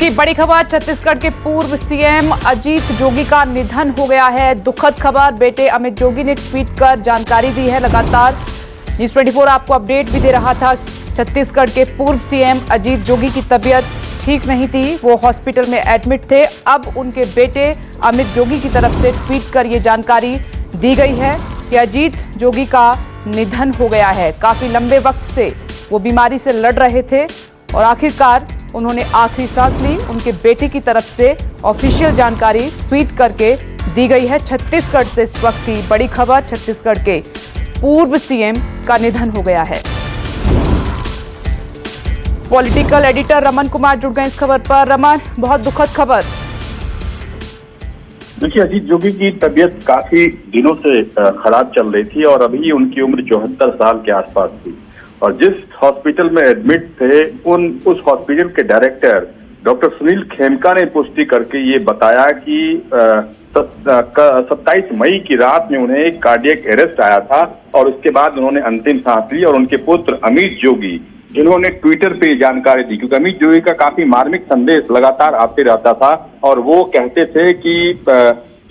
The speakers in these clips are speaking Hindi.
की बड़ी खबर, छत्तीसगढ़ के पूर्व सीएम अजीत जोगी का निधन हो गया है। दुखद खबर, बेटे अमित जोगी ने ट्वीट कर जानकारी दी है। लगातार न्यूज़ 24 आपको अपडेट भी दे रहा था। छत्तीसगढ़ के पूर्व सीएम अजीत जोगी की तबीयत ठीक नहीं थी, वो हॉस्पिटल में एडमिट थे। अब उनके बेटे अमित जोगी की तरफ से ट्वीट कर ये जानकारी दी गई है कि अजीत जोगी का निधन हो गया है। काफी लंबे वक्त से वो बीमारी से लड़ रहे थे और आखिरकार उन्होंने आखिरी सांस ली। उनके बेटे की तरफ से ऑफिशियल जानकारी ट्वीट करके दी गई है। छत्तीसगढ़ से इस वक्त की बड़ी खबर, छत्तीसगढ़ के पूर्व सीएम का निधन हो गया है। पॉलिटिकल एडिटर रमन कुमार जुड़ गए इस खबर पर। रमन, बहुत दुखद खबर। देखिए, अजीत जोगी की तबीयत काफी दिनों से खराब चल रही थी और अभी उनकी उम्र 74 साल के आसपास थी और जिस हॉस्पिटल में एडमिट थे उस हॉस्पिटल के डायरेक्टर डॉक्टर सुनील खेमका ने पुष्टि करके ये बताया कि 27 मई की रात में उन्हें एक कार्डियक अरेस्ट आया था और उसके बाद उन्होंने अंतिम सांस ली। और उनके पुत्र अमित जोगी, जिन्होंने ट्विटर पे जानकारी दी, क्योंकि अमित जोगी का काफी मार्मिक संदेश लगातार आते रहता था और वो कहते थे कि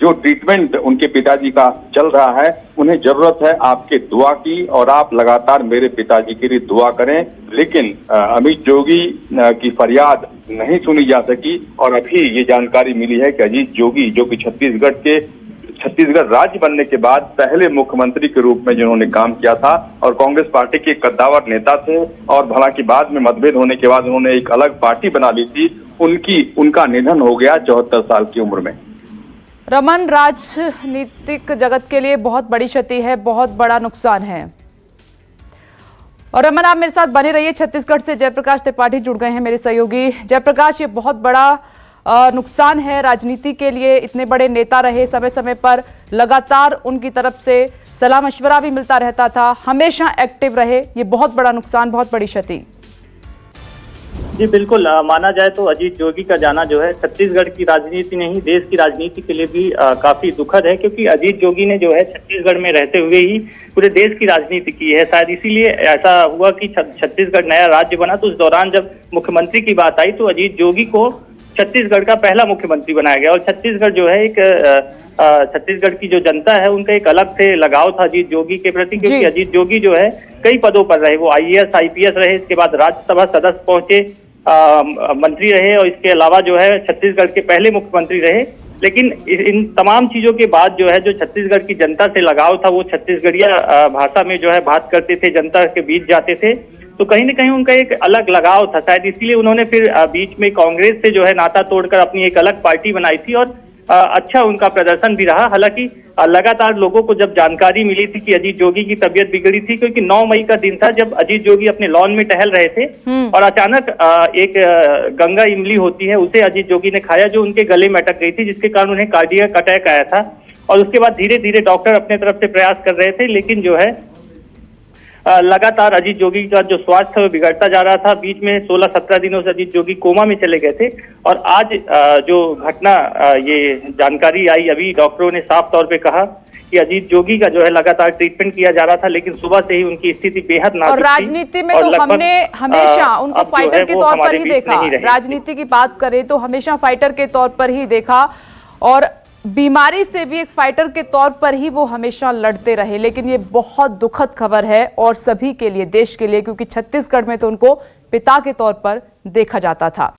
जो ट्रीटमेंट उनके पिताजी का चल रहा है, उन्हें जरूरत है आपके दुआ की और आप लगातार मेरे पिताजी के लिए दुआ करें। लेकिन अमित जोगी की फरियाद नहीं सुनी जा सकी और अभी ये जानकारी मिली है कि अजीत जोगी, जो कि छत्तीसगढ़ राज्य बनने के बाद पहले मुख्यमंत्री के रूप में जिन्होंने काम किया था और कांग्रेस पार्टी के कद्दावर नेता थे और हालांकि बाद में मतभेद होने के बाद उन्होंने एक अलग पार्टी बना ली थी, उनका निधन हो गया 74 साल की उम्र में। रमन, राजनीतिक जगत के लिए बहुत बड़ी क्षति है, बहुत बड़ा नुकसान है। और रमन, आप मेरे साथ बने रहिए। छत्तीसगढ़ से जयप्रकाश त्रिपाठी जुड़ गए हैं, मेरे सहयोगी। जयप्रकाश, ये बहुत बड़ा नुकसान है राजनीति के लिए। इतने बड़े नेता रहे, समय समय पर लगातार उनकी तरफ से सलाह मशवरा भी मिलता रहता था, हमेशा एक्टिव रहे। ये बहुत बड़ा नुकसान, बहुत बड़ी क्षति। जी बिल्कुल, माना जाए तो अजीत जोगी का जाना जो है छत्तीसगढ़ की राजनीति नहीं, देश की राजनीति के लिए भी काफी दुखद है, क्योंकि अजीत जोगी ने जो है छत्तीसगढ़ में रहते हुए ही पूरे देश की राजनीति की है। शायद इसीलिए ऐसा हुआ कि छत्तीसगढ़ नया राज्य बना तो उस दौरान जब मुख्यमंत्री की बात आई तो अजीत जोगी को छत्तीसगढ़ का पहला मुख्यमंत्री बनाया गया। और छत्तीसगढ़ जो है छत्तीसगढ़ की जो जनता है उनका एक अलग से लगाव था अजीत जोगी के प्रति, क्योंकि अजीत जोगी जो है कई पदों पर रहे। वो IAS IPS रहे, इसके बाद राज्यसभा सदस्य पहुंचे, मंत्री रहे और इसके अलावा जो है छत्तीसगढ़ के पहले मुख्यमंत्री रहे। लेकिन इन तमाम चीजों के बाद जो है जो छत्तीसगढ़ की जनता से लगाव था, वो छत्तीसगढ़िया भाषा में जो है बात करते थे, जनता के बीच जाते थे, तो कहीं न कहीं उनका एक अलग लगाव था। शायद इसीलिए उन्होंने फिर बीच में कांग्रेस से जो है नाता तोड़कर अपनी एक अलग पार्टी बनाई थी और अच्छा उनका प्रदर्शन भी रहा। हालांकि लगातार लोगों को जब जानकारी मिली थी कि अजीत जोगी की तबीयत बिगड़ी थी, क्योंकि 9 मई का दिन था जब अजीत जोगी अपने लॉन में टहल रहे थे और अचानक एक गंगा इमली होती है, उसे अजीत जोगी ने खाया जो उनके गले में अटक गई थी, जिसके कारण उन्हें कार्डियक अटैक आया था। और उसके बाद धीरे धीरे डॉक्टर अपने तरफ से प्रयास कर रहे थे, लेकिन जो है लगातार अजीत जोगी का जो स्वास्थ्य है वो बिगड़ता जा रहा था। बीच में 16-17 दिनों से अजीत जोगी कोमा में चले गए थे और आज जो घटना ये जानकारी आई, अभी डॉक्टरों ने साफ तौर पे कहा कि अजीत जोगी का जो है लगातार ट्रीटमेंट किया जा रहा था, लेकिन सुबह से ही उनकी स्थिति बेहद नाजुक थी। और राजनीति में तो हमने हमेशा उनको फाइटर के तौर पर ही देखा। राजनीति की बात करें तो हमेशा फाइटर के तौर पर ही देखा और बीमारी से भी एक फाइटर के तौर पर ही वो हमेशा लड़ते रहे। लेकिन ये बहुत दुखद खबर है और सभी के लिए, देश के लिए, क्योंकि छत्तीसगढ़ में तो उनको पिता के तौर पर देखा जाता था।